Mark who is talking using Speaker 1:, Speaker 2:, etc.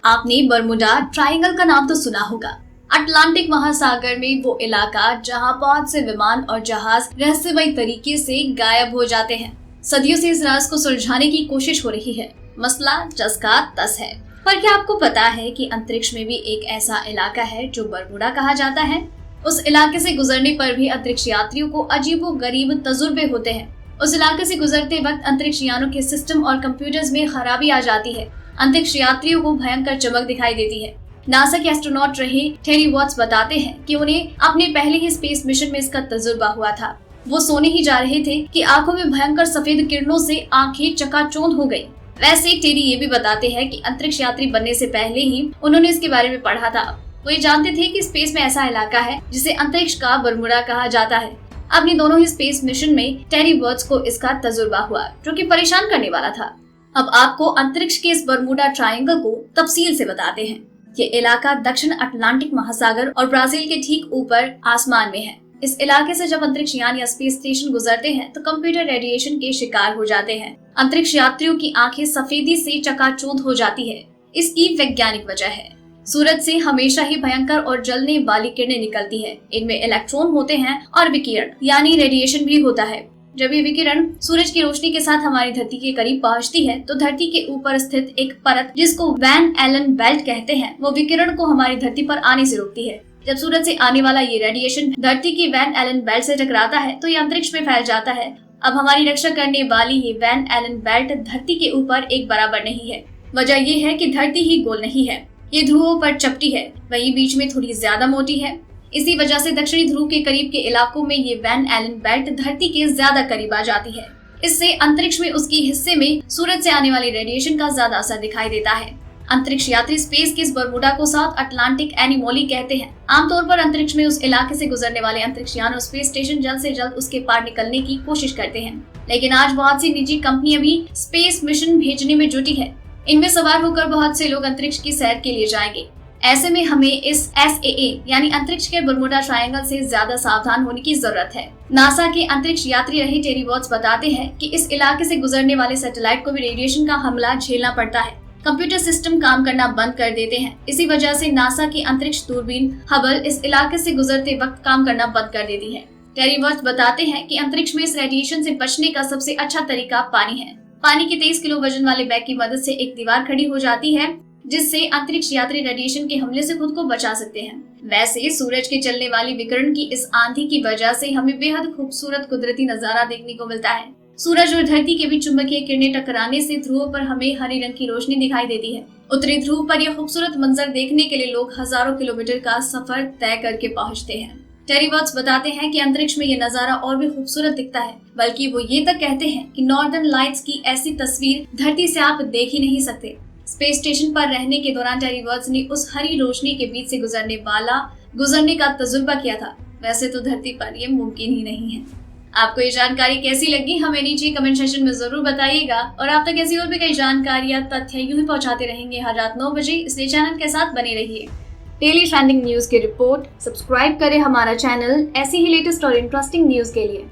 Speaker 1: आपने Bermuda triangle का नाम तो सुना होगा। अटलांटिक महासागर में वो इलाका जहां बहुत से विमान और जहाज रहस्यमय तरीके से गायब हो जाते हैं। सदियों से इस राज को सुलझाने की कोशिश हो रही है। मसला जस का तस है। पर क्या आपको पता है कि अंतरिक्ष में भी एक ऐसा इलाका है जो बरमुडा कहा जाता है? उस इलाके से गुजरने पर भी अंतरिक्ष यात्रियों को अजीबोगरीब तजुर्बे होते हैं। उस इलाके से गुजरते वक्त अंतरिक्ष यानों के सिस्टम और कंप्यूटर्स में खराबी आ जाती है। अंतरिक्ष यात्रियों को भयंकर चमक दिखाई देती है। नासा के एस्ट्रोनॉट रहे टेरी वॉट्स बताते हैं कि उन्हें अपने पहले ही स्पेस मिशन में इसका तजुर्बा हुआ था। वो सोने ही जा रहे थे कि आंखों में भयंकर सफेद किरणों से आंखें चकाचौंध हो गई। वैसे टेरी ये भी बताते हैं कि अंतरिक्ष यात्री बनने से पहले ही उन्होंने इसके बारे में पढ़ा था। वो ये जानते थे कि स्पेस में ऐसा इलाका है जिसे अंतरिक्ष का बरमुडा कहा जाता है। अपने दोनों ही स्पेस मिशन में टेरी वॉट्स को इसका तजुर्बा हुआ, जो कि परेशान करने वाला था। अब आपको अंतरिक्ष के इस बरमुडा ट्रायंगल को तफसील से बताते हैं। ये इलाका दक्षिण अटलांटिक महासागर और ब्राजील के ठीक ऊपर आसमान में है। इस इलाके से जब अंतरिक्ष यान या स्पेस स्टेशन गुजरते हैं तो कंप्यूटर रेडिएशन के शिकार हो जाते हैं। अंतरिक्ष यात्रियों की आंखें सफेदी से चकाचौंध हो जाती है। इसकी वैज्ञानिक वजह है, सूरज से हमेशा ही भयंकर और जलने वाली किरणें निकलती है। इनमें इलेक्ट्रॉन होते हैं और विकिरण यानी रेडिएशन भी होता है। जब ये विकिरण सूरज की रोशनी के साथ हमारी धरती के करीब पहुंचती है तो धरती के ऊपर स्थित एक परत, जिसको वैन एलन बेल्ट कहते हैं, वो विकिरण को हमारी धरती पर आने से रोकती है। जब सूरज से आने वाला ये रेडिएशन धरती की वैन एलन बेल्ट से टकराता है तो ये अंतरिक्ष में फैल जाता है। अब हमारी रक्षा करने वाली ये वैन एलन बेल्ट धरती के ऊपर एक बराबर नहीं है। वजह ये है कि धरती ही गोल नहीं है, ये ध्रुवों पर चपटी है, वही बीच में थोड़ी ज्यादा मोटी है। इसी वजह से दक्षिणी ध्रुव के करीब के इलाकों में ये वैन एलन बेल्ट धरती के ज्यादा करीब आ जाती है। इससे अंतरिक्ष में उसकी हिस्से में सूरज से आने वाली रेडिएशन का ज्यादा असर दिखाई देता है। अंतरिक्ष यात्री स्पेस के इस बरमुडा को साउथ अटलांटिक एनिमोली कहते हैं। आमतौर पर अंतरिक्ष में उस इलाके से गुजरने वाले अंतरिक्ष यान और स्पेस स्टेशन जल्द से जल्द उसके पार निकलने की कोशिश करते हैं, लेकिन आज बहुत सी निजी कंपनियां भी स्पेस मिशन भेजने में जुटी है। इनमें सवार होकर बहुत से लोग अंतरिक्ष की सैर के लिए जाएंगे। ऐसे में हमें इस SAA यानी अंतरिक्ष के बरमुडा ट्रायंगल से ज्यादा सावधान होने की जरूरत है। नासा के अंतरिक्ष यात्री रहे टेरी वॉट्स बताते हैं कि इस इलाके से गुजरने वाले सैटेलाइट को भी रेडिएशन का हमला झेलना पड़ता है। कंप्यूटर सिस्टम काम करना बंद कर देते हैं। इसी वजह से नासा की अंतरिक्ष दूरबीन हबल इस इलाके से गुजरते वक्त काम करना बंद कर देती है। टेरी वॉट्स बताते हैं कि अंतरिक्ष में इस रेडिएशन से बचने का सबसे अच्छा तरीका पानी है। पानी के 23 किलो वजन वाले बैग की मदद से एक दीवार खड़ी हो जाती है, जिससे अंतरिक्ष यात्री रेडिएशन के हमले से खुद को बचा सकते हैं। वैसे सूरज के चलने वाली विकिरण की इस आंधी की वजह से हमें बेहद खूबसूरत कुदरती नजारा देखने को मिलता है। सूरज और धरती के बीच चुंबकीय किरणें टकराने से ध्रुवों पर हमें हरी रंग की रोशनी दिखाई देती है। उत्तरी ध्रुव पर यह खूबसूरत मंजर देखने के लिए लोग हजारों किलोमीटर का सफर तय करके पहुंचते हैं। टेरी वॉट्स बताते हैं कि अंतरिक्ष में यह नजारा और भी खूबसूरत दिखता है, बल्कि वो ये तक कहते हैं कि नॉर्दर्न लाइट्स की ऐसी तस्वीर धरती से आप देख ही नहीं सकते। स्पेस स्टेशन पर रहने के दौरान टेरी वॉट्स ने उस हरी रोशनी के बीच से गुजरने का तजुर्बा किया था। वैसे तो धरती पर यह मुमकिन ही नहीं है। आपको ये जानकारी कैसी लगी हमें नीचे कमेंट सेक्शन में जरूर बताइएगा, और आप तक ऐसी और भी कई जानकारियां तथ्य यूं ही पहुंचाते रहेंगे हर रात 9 बजे, इसलिए चैनल के साथ बने रहिए। डेली ट्रेंडिंग न्यूज की रिपोर्ट सब्सक्राइब करें हमारा चैनल ऐसी ही लेटेस्ट और इंटरेस्टिंग न्यूज के लिए।